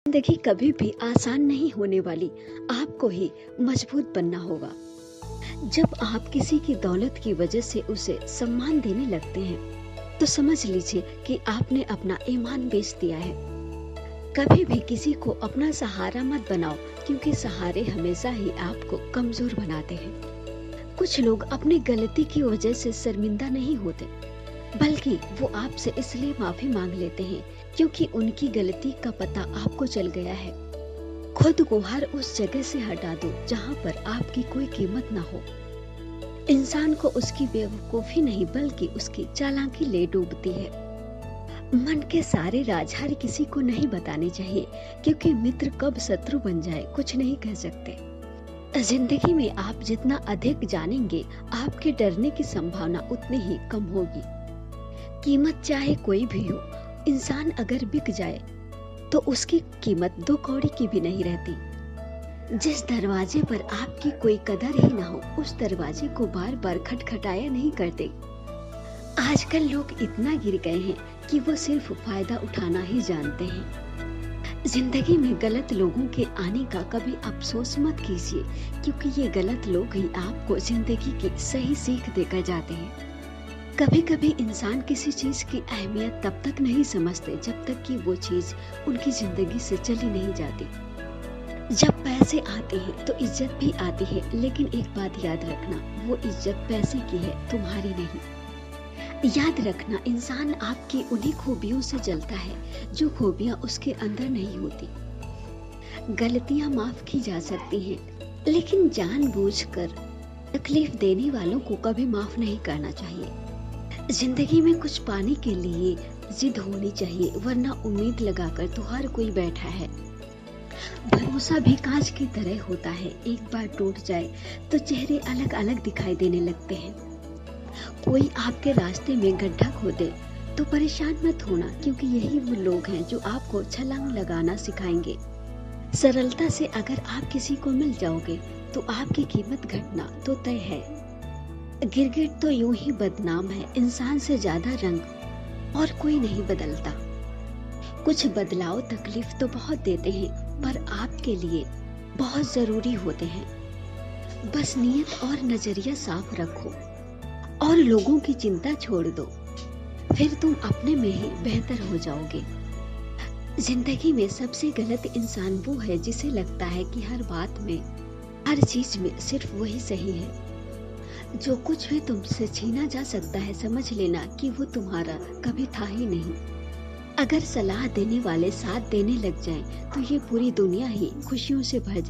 जिंदगी कभी भी आसान नहीं होने वाली। आपको ही मजबूत बनना होगा। जब आप किसी की दौलत की वजह से उसे सम्मान देने लगते हैं तो समझ लीजिए कि आपने अपना ईमान बेच दिया है। कभी भी किसी को अपना सहारा मत बनाओ, क्योंकि सहारे हमेशा ही आपको कमजोर बनाते हैं। कुछ लोग अपनी गलती की वजह से शर्मिंदा नहीं होते, बल्कि वो आपसे इसलिए माफी मांग लेते हैं क्योंकि उनकी गलती का पता आपको चल गया है। खुद को हर उस जगह से हटा दो जहां पर आपकी कोई कीमत ना हो। इंसान को उसकी बेवकूफी नहीं बल्कि उसकी चालाकी ले डूबती है। मन के सारे राज हर किसी को नहीं बताने चाहिए, क्योंकि मित्र कब शत्रु बन जाए कुछ नहीं कह सकते। जिंदगी में आप जितना अधिक जानेंगे, आपके डरने की संभावना उतनी ही कम होगी। कीमत चाहे कोई भी हो, इंसान अगर बिक जाए तो उसकी कीमत 2 कौड़ी की भी नहीं रहती। जिस दरवाजे पर आपकी कोई कदर ही ना हो, उस दरवाजे को बार बार खटखटाया नहीं करते। आजकल लोग इतना गिर गए हैं कि वो सिर्फ फायदा उठाना ही जानते हैं। जिंदगी में गलत लोगों के आने का कभी अफसोस मत कीजिए, क्योंकि ये गलत लोग ही आपको जिंदगी की सही सीख देकर जाते हैं। कभी कभी इंसान किसी चीज की अहमियत तब तक नहीं समझते जब तक कि वो चीज उनकी जिंदगी से चली नहीं जाती। जब पैसे आते हैं तो इज्जत भी आती है, लेकिन एक बात याद रखना, वो इज्जत पैसे की है, तुम्हारी नहीं। याद रखना, इंसान आपकी उन्हीं खूबियों से जलता है जो खूबियां उसके अंदर नहीं होती। गलतियां माफ की जा सकती हैं, लेकिन जानबूझकर तकलीफ देने वालों को कभी माफ नहीं करना चाहिए। जिंदगी में कुछ पाने के लिए जिद होनी चाहिए, वरना उम्मीद लगाकर तो हर कोई बैठा है। भरोसा भी कांच की तरह होता है, एक बार टूट जाए तो चेहरे अलग अलग दिखाई देने लगते हैं। कोई आपके रास्ते में गड्ढा खोदे तो परेशान मत होना, क्योंकि यही वो लोग हैं जो आपको छलांग लगाना सिखाएंगे। सरलता से अगर आप किसी को मिल जाओगे तो आपकी कीमत घटना तो तय है। गिरगिट तो यूं ही बदनाम है, इंसान से ज्यादा रंग और कोई नहीं बदलता। कुछ बदलाव तकलीफ तो बहुत देते हैं, पर आपके लिए बहुत जरूरी होते हैं। बस नियत और नजरिया साफ रखो और लोगों की चिंता छोड़ दो, फिर तुम अपने में ही बेहतर हो जाओगे। जिंदगी में सबसे गलत इंसान वो है जिसे लगता है कि हर बात में, हर चीज में सिर्फ वही सही है। जो कुछ भी तुमसे छीना जा सकता है, समझ लेना कि वो तुम्हारा कभी था ही नहीं। अगर सलाह देने वाले साथ देने लग जाएं, तो ये पूरी दुनिया ही खुशियों से भर जाए।